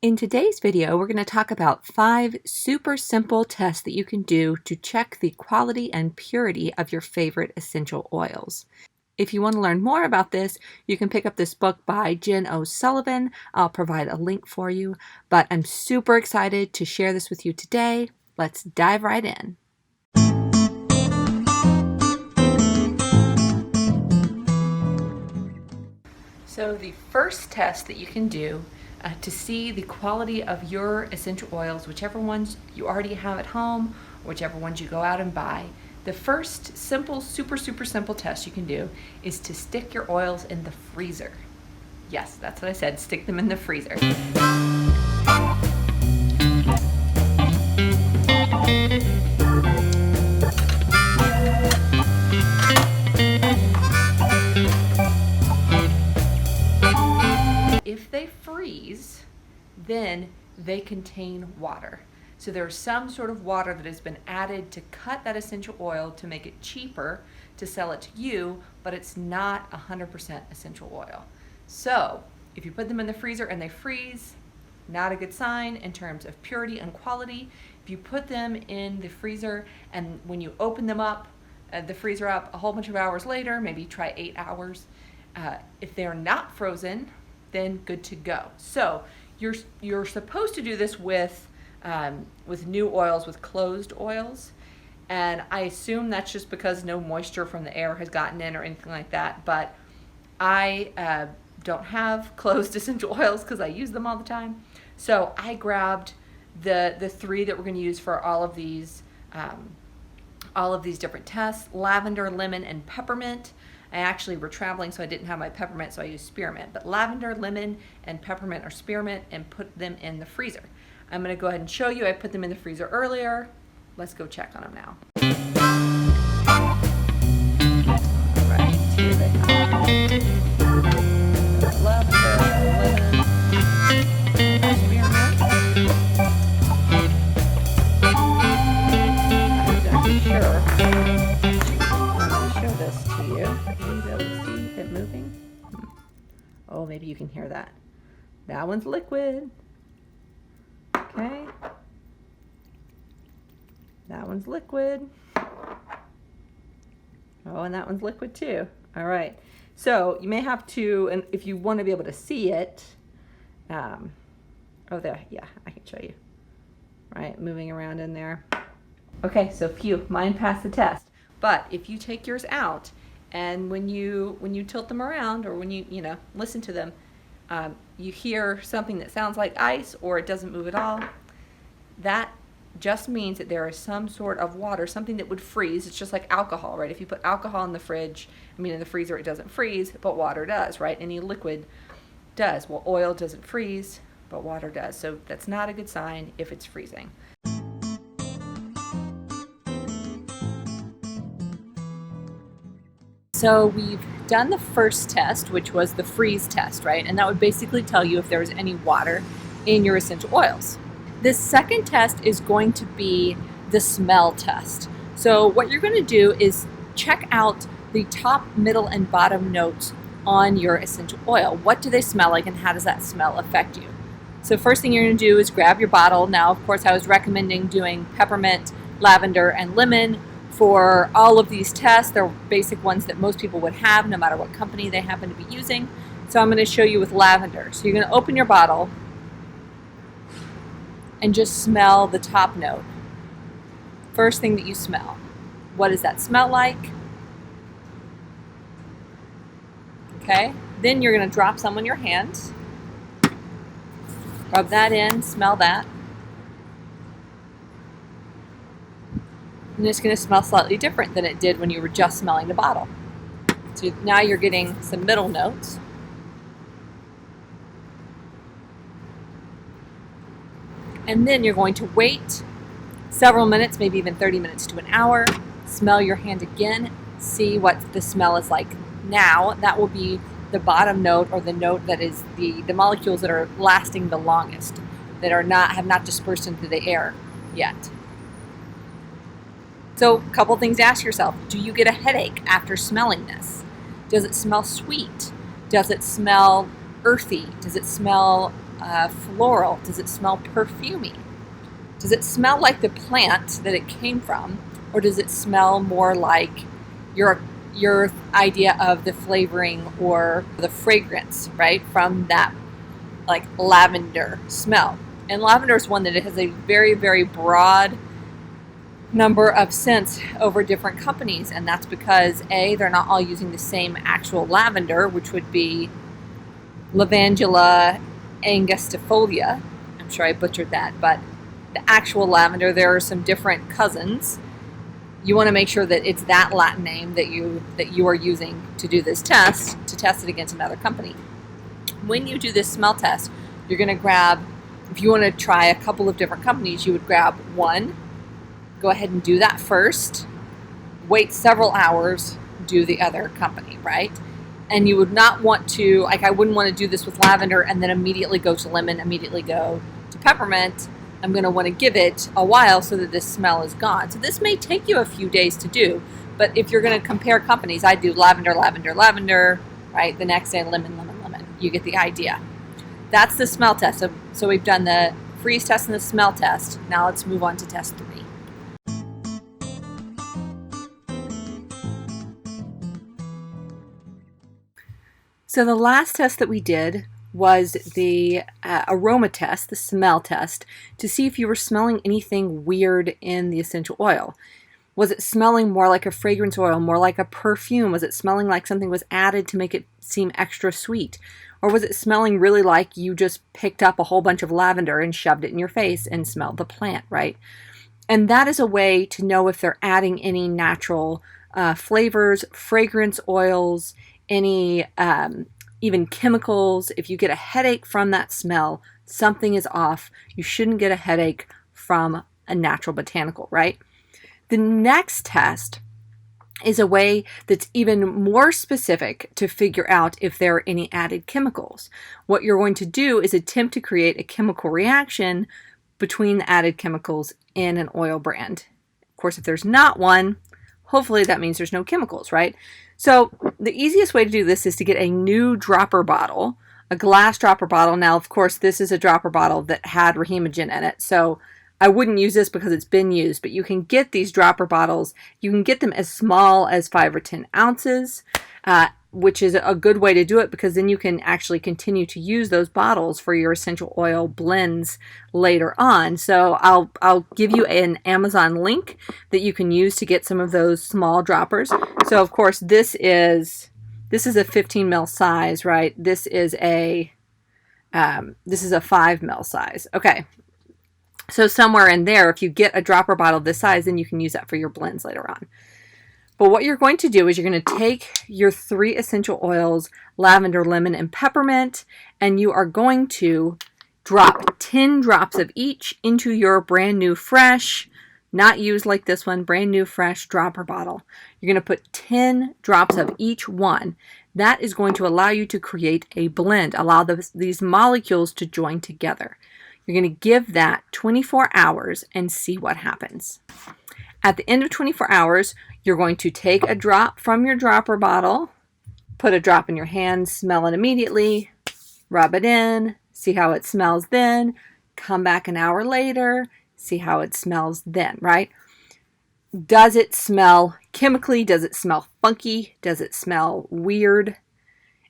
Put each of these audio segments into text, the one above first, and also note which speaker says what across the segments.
Speaker 1: In today's video, we're going to talk about 5 super simple tests that you can do to check the quality and purity of your favorite essential oils. If you want to learn more about this, you can pick up this book by Jen O Sullivan. I'll provide a link for you, but I'm super excited to share this with you today. Let's dive right in. So the first test that you can do to see the quality of your essential oils, whichever ones you already have at home, whichever ones you go out and buy, the first simple, super simple test you can do is to stick your oils in the freezer. Yes, that's what I said, stick them in the freezer. If they freeze, then they contain water. So there's some sort of water that has been added to cut that essential oil to make it cheaper to sell it to you, but it's not 100% essential oil. So if you put them in the freezer and they freeze, not a good sign in terms of purity and quality. If you put them in the freezer and when you open them up, the freezer up a whole bunch of hours later, maybe try 8 hours, if they're not frozen, then good to go. So you're supposed to do this with new oils, with closed oils, and I assume that's just because no moisture from the air has gotten in or anything like that. But I don't have closed essential oils because I use them all the time. So I grabbed the 3 that we're going to use for all of these different tests: lavender, lemon, and peppermint. I actually were traveling, so I didn't have my peppermint, so I used spearmint. But lavender, lemon, and peppermint or spearmint, and put them in the freezer. I'm going to go ahead and show you. I put them in the freezer earlier. Let's go check on them now. All right, here they are. Lavender, lemon, spearmint. I'm not exactly sure. Show this to you. Will you be able to see it moving? Oh, maybe you can hear that. That one's liquid. Okay. That one's liquid. Oh, and that one's liquid too. All right. So you may have to, and if you want to be able to see it, oh, there, yeah, I can show you. Right, moving around in there. Okay, so phew, mine passed the test. But if you take yours out and when you tilt them around, or when you listen to them, you hear something that sounds like ice or it doesn't move at all, that just means that there is some sort of water, something that would freeze. It's just like alcohol, right? If you put alcohol in the in the freezer, it doesn't freeze, but water does, right? Any liquid does. Well, oil doesn't freeze, but water does. So that's not a good sign if it's freezing. So we've done the first test, which was the freeze test, right? And that would basically tell you if there was any water in your essential oils. This second test is going to be the smell test. So what you're going to do is check out the top, middle, and bottom notes on your essential oil. What do they smell like, and how does that smell affect you? So first thing you're going to do is grab your bottle. Now, of course, I was recommending doing peppermint, lavender, and lemon. For all of these tests, they're basic ones that most people would have no matter what company they happen to be using. So I'm going to show you with lavender. So you're going to open your bottle and just smell the top note. First thing that you smell. What does that smell like? Okay, then you're going to drop some on your hands. Rub that in, smell that. And it's going to smell slightly different than it did when you were just smelling the bottle. So now you're getting some middle notes. And then you're going to wait several minutes, maybe even 30 minutes to an hour. Smell your hand again. See what the smell is like now. That will be the bottom note, or the note that is the molecules that are lasting the longest, that have not dispersed into the air yet. So a couple things to ask yourself. Do you get a headache after smelling this? Does it smell sweet? Does it smell earthy? Does it smell floral? Does it smell perfumey? Does it smell like the plant that it came from, or does it smell more like your idea of the flavoring or the fragrance, right, from that like lavender smell? And lavender is one that it has a very, very broad number of scents over different companies, and that's because A, they're not all using the same actual lavender, which would be Lavandula angustifolia. I'm sure I butchered that, but the actual lavender, there are some different cousins. You want to make sure that it's that Latin name that you are using to do this test, to test it against another company. When you do this smell test, you're going to grab, if you want to try a couple of different companies, you would grab one, go ahead and do that first, wait several hours, do the other company, right? And you would not want to, like I wouldn't want to do this with lavender and then immediately go to lemon, immediately go to peppermint. I'm going to want to give it a while so that this smell is gone. So this may take you a few days to do, but if you're going to compare companies, I do lavender, lavender, lavender, right? The next day, lemon, lemon, lemon. You get the idea. That's the smell test. So we've done the freeze test and the smell test. Now let's move on to test 3. So the last test that we did was the aroma test, the smell test, to see if you were smelling anything weird in the essential oil. Was it smelling more like a fragrance oil, more like a perfume? Was it smelling like something was added to make it seem extra sweet? Or was it smelling really like you just picked up a whole bunch of lavender and shoved it in your face and smelled the plant, right? And that is a way to know if they're adding any natural flavors, fragrance oils, any even chemicals. If you get a headache from that smell, something is off. You shouldn't get a headache from a natural botanical, right? The next test is a way that's even more specific to figure out if there are any added chemicals. What you're going to do is attempt to create a chemical reaction between the added chemicals in an oil brand. Of course, if there's not one, hopefully that means there's no chemicals, right? So the easiest way to do this is to get a new dropper bottle, a glass dropper bottle. Now, of course, this is a dropper bottle that had Rahimogen in it, so I wouldn't use this because it's been used, but you can get these dropper bottles. You can get them as small as 5 or 10 ounces, which is a good way to do it because then you can actually continue to use those bottles for your essential oil blends later on. So I'll give you an Amazon link that you can use to get some of those small droppers. So of course this is a 15 ml size, right? This is a 5 ml size. Okay. So somewhere in there, if you get a dropper bottle this size, then you can use that for your blends later on. But what you're going to do is you're going to take your 3 essential oils, lavender, lemon, and peppermint, and you are going to drop 10 drops of each into your brand new fresh, not used like this one, brand new fresh dropper bottle. You're going to put 10 drops of each one. That is going to allow you to create a blend, allow these molecules to join together. You're going to give that 24 hours and see what happens. At the end of 24 hours, you're going to take a drop from your dropper bottle, put a drop in your hand, smell it immediately, rub it in, see how it smells then, come back an hour later, see how it smells then, right? Does it smell chemically? Does it smell funky? Does it smell weird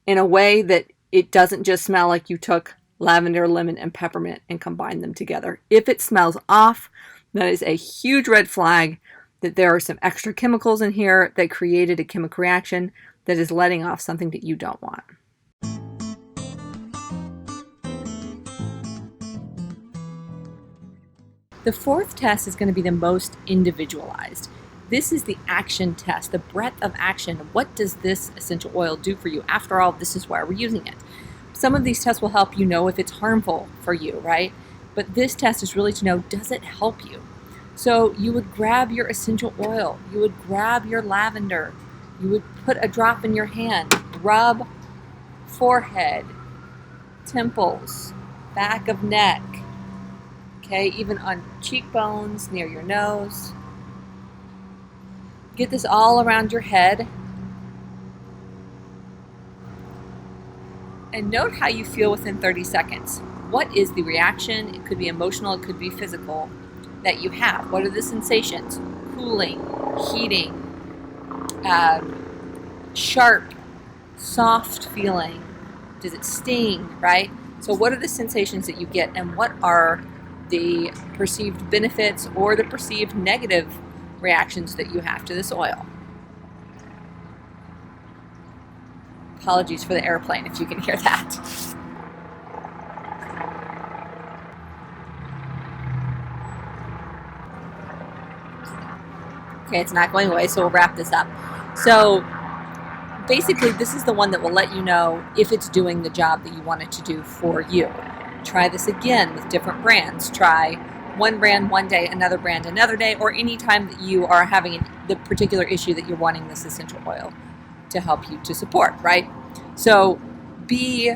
Speaker 1: in a way that it doesn't just smell like you took lavender, lemon, and peppermint and combined them together? If it smells off, that is a huge red flag that there are some extra chemicals in here that created a chemical reaction that is letting off something that you don't want. The 4th test is going to be the most individualized. This is the action test, the breadth of action. What does this essential oil do for you? After all, this is why we're using it. Some of these tests will help you know if it's harmful for you, right? But this test is really to know, does it help you? So you would grab your essential oil, you would grab your lavender, you would put a drop in your hand, rub forehead, temples, back of neck, okay, even on cheekbones, near your nose. Get this all around your head. And note how you feel within 30 seconds. what is the reaction? It could be emotional, it could be physical, that you have. What are the sensations? Cooling, heating, sharp, soft feeling. Does it sting, right? So what are the sensations that you get, and what are the perceived benefits or the perceived negative reactions that you have to this oil? Apologies for the airplane if you can hear that. Okay, it's not going away, so we'll wrap this up. So basically, this is the one that will let you know if it's doing the job that you want it to do for you. Try this again with different brands. Try one brand one day, another brand another day, or any time that you are having the particular issue that you're wanting this essential oil to help you to support, right? So be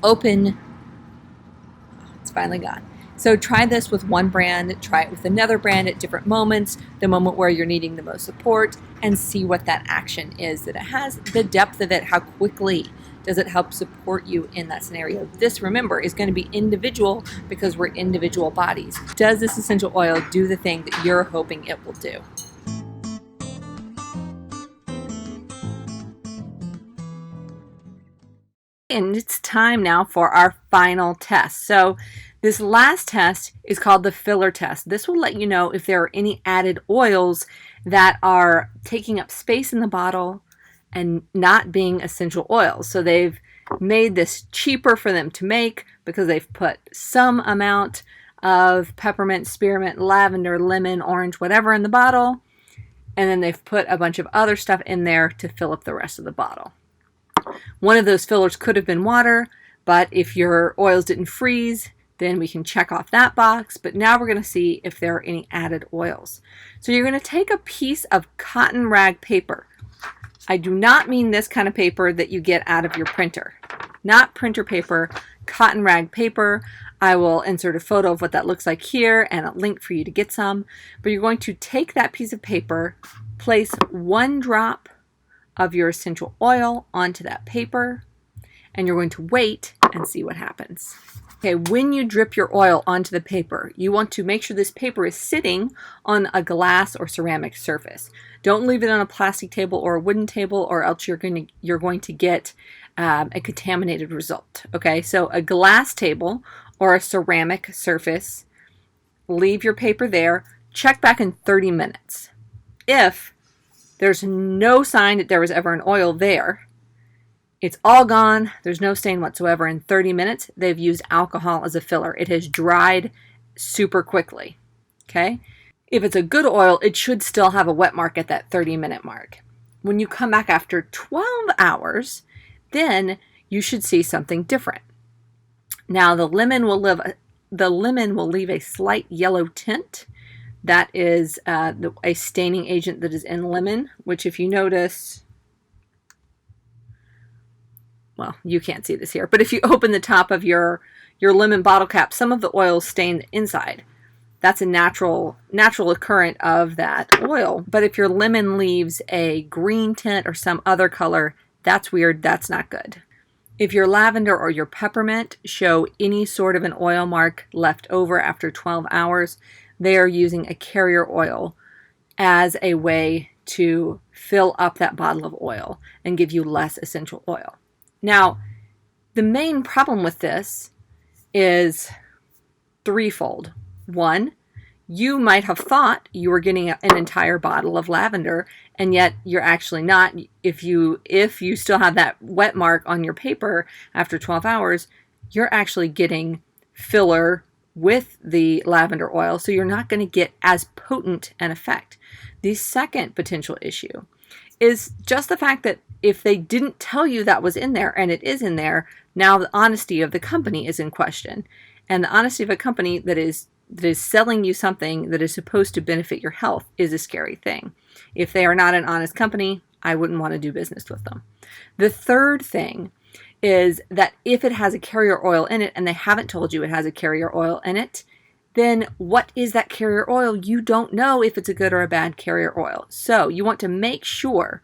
Speaker 1: open. It's finally gone. So try this with one brand, try it with another brand at different moments, the moment where you're needing the most support, and see what that action is that it has, the depth of it, how quickly does it help support you in that scenario. This, remember, is going to be individual because we're individual bodies. Does this essential oil do the thing that you're hoping it will do? And it's time now for our final test. So this last test is called the filler test. This will let you know if there are any added oils that are taking up space in the bottle and not being essential oils. So they've made this cheaper for them to make because they've put some amount of peppermint, spearmint, lavender, lemon, orange, whatever in the bottle, and then they've put a bunch of other stuff in there to fill up the rest of the bottle. One of those fillers could have been water, but if your oils didn't freeze, then we can check off that box. But now we're going to see if there are any added oils. So you're going to take a piece of cotton rag paper. I do not mean this kind of paper that you get out of your printer. Not printer paper, cotton rag paper. I will insert a photo of what that looks like here and a link for you to get some. But you're going to take that piece of paper, place 1 drop of your essential oil onto that paper, and you're going to wait and see what happens. Okay, when you drip your oil onto the paper, you want to make sure this paper is sitting on a glass or ceramic surface. Don't leave it on a plastic table or a wooden table, or else you're going to get a contaminated result. Okay, so a glass table or a ceramic surface, leave your paper there, check back in 30 minutes. If there's no sign that there was ever an oil there, it's all gone, there's no stain whatsoever. In 30 minutes, they've used alcohol as a filler. It has dried super quickly, okay? If it's a good oil, it should still have a wet mark at that 30-minute mark. When you come back after 12 hours, then you should see something different. Now, the lemon will leave a slight yellow tint. That is a staining agent that is in lemon, which if you notice, well, you can't see this here, but if you open the top of your lemon bottle cap, some of the oil stained inside. That's a natural occurrence of that oil. But if your lemon leaves a green tint or some other color, that's weird, that's not good. If your lavender or your peppermint show any sort of an oil mark left over after 12 hours, they are using a carrier oil as a way to fill up that bottle of oil and give you less essential oil. Now, the main problem with this is threefold. One, you might have thought you were getting an entire bottle of lavender, and yet you're actually not. If you still have that wet mark on your paper after 12 hours, you're actually getting filler with the lavender oil, so you're not going to get as potent an effect. The second potential issue is just the fact that if they didn't tell you that was in there and it is in there, now the honesty of the company is in question. And the honesty of a company that is selling you something that is supposed to benefit your health is a scary thing. If they are not an honest company, I wouldn't want to do business with them. The third thing is that if it has a carrier oil in it and they haven't told you it has a carrier oil in it, then what is that carrier oil? You don't know if it's a good or a bad carrier oil. So you want to make sure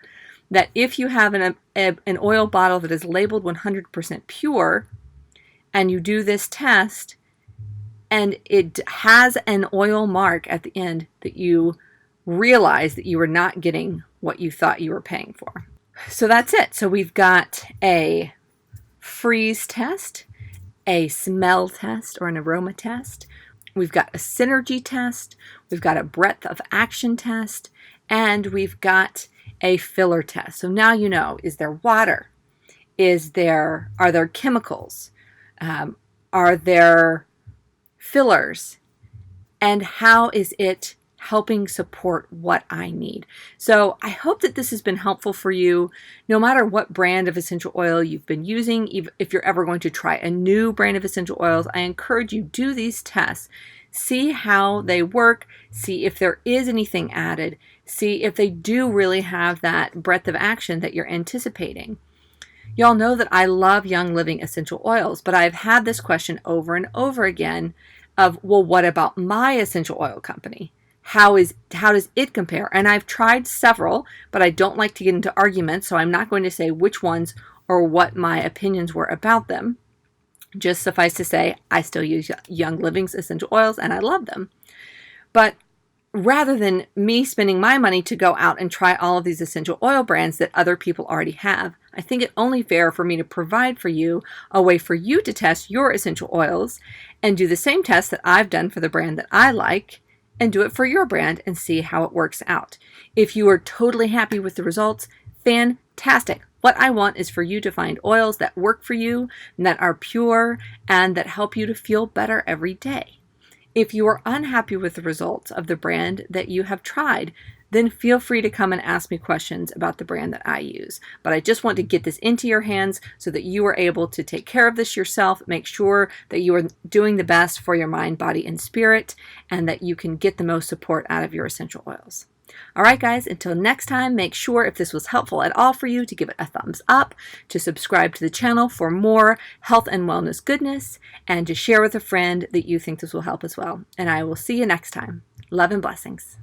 Speaker 1: that if you have an oil bottle that is labeled 100% pure and you do this test and it has an oil mark at the end, that you realize that you were not getting what you thought you were paying for. So that's it. So we've got a freeze test, a smell test or an aroma test. We've got a synergy test. We've got a breadth of action test. And we've got a filler test. So now you know, is there water? Are there chemicals? Are there fillers? And how is it helping support what I need? So I hope that this has been helpful for you. No matter what brand of essential oil you've been using, if you're ever going to try a new brand of essential oils, I encourage you, do these tests. See how they work. See if there is anything added. See if they do really have that breadth of action that you're anticipating. Y'all know that I love Young Living essential oils, but I've had this question over and over again of, well, what about my essential oil company? How does it compare? And I've tried several, but I don't like to get into arguments, so I'm not going to say which ones or what my opinions were about them. Just suffice to say, I still use Young Living's essential oils and I love them. But rather than me spending my money to go out and try all of these essential oil brands that other people already have, I think it only fair for me to provide for you a way for you to test your essential oils and do the same test that I've done for the brand that I like, and do it for your brand and see how it works out. If you are totally happy with the results, fantastic. What I want is for you to find oils that work for you, and that are pure, and that help you to feel better every day. If you are unhappy with the results of the brand that you have tried, then feel free to come and ask me questions about the brand that I use. But I just want to get this into your hands so that you are able to take care of this yourself, make sure that you are doing the best for your mind, body, and spirit, and that you can get the most support out of your essential oils. All right, guys, until next time, make sure, if this was helpful at all for you, to give it a thumbs up, to subscribe to the channel for more health and wellness goodness, and to share with a friend that you think this will help as well. And I will see you next time. Love and blessings.